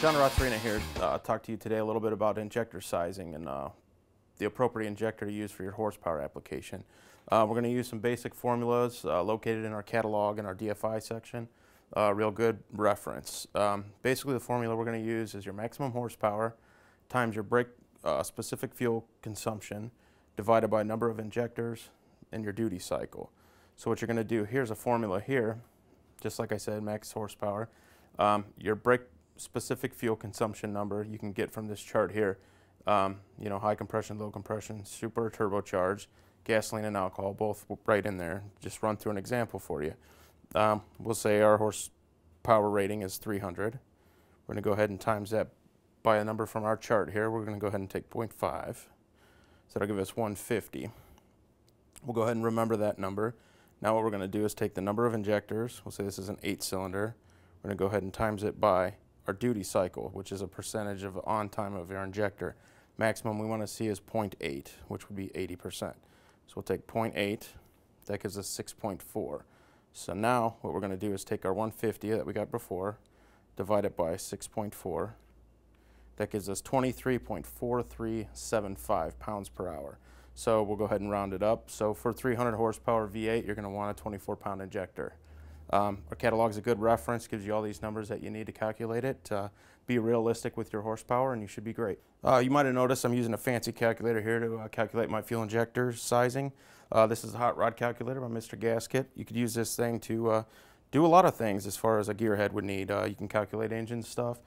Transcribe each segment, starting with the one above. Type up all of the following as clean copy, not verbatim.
John Rotzarena here. Talk to you today a little bit about injector sizing and the appropriate injector to use for your horsepower application. We're going to use some basic formulas located in our catalog in our DFI section. Real good reference. Basically, the formula we're going to use is your maximum horsepower times your brake specific fuel consumption divided by number of injectors in your duty cycle. So what you're going to do, here's a formula here, just like I said, max horsepower. Your brake specific fuel consumption number you can get from this chart here. You know, high compression, low compression, super turbocharged, gasoline and alcohol, both right in there. Just run through an example for you. We'll say our horsepower rating is 300. We're going to go ahead and times that by a number from our chart here. We're going to go ahead and take 0.5. So that'll give us 150. We'll go ahead and remember that number. Now what we're going to do is take the number of injectors. We'll say this is an 8-cylinder. We're going to go ahead and times it by our duty cycle, which is a percentage of on time of your injector. Maximum we want to see is 0.8, which would be 80%. So we'll take 0.8. That gives us 6.4. So now what we're going to do is take our 150 that we got before, divide it by 6.4. That gives us 23.4375 pounds per hour. So we'll go ahead and round it up. So for 300 horsepower V8, you're going to want a 24-pound injector. Our catalog is a good reference, gives you all these numbers that you need to calculate it. Be realistic with your horsepower and you should be great. You might have noticed I'm using a fancy calculator here to calculate my fuel injector sizing. This is the Hot Rod Calculator by Mr. Gasket. You could use this thing to do a lot of things as far as a gearhead would need. You can calculate engine stuff,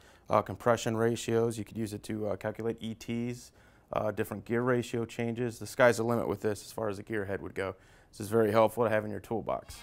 compression ratios. You could use it to calculate ETs, different gear ratio changes. The sky's the limit with this as far as the gearhead would go. This is very helpful to have in your toolbox.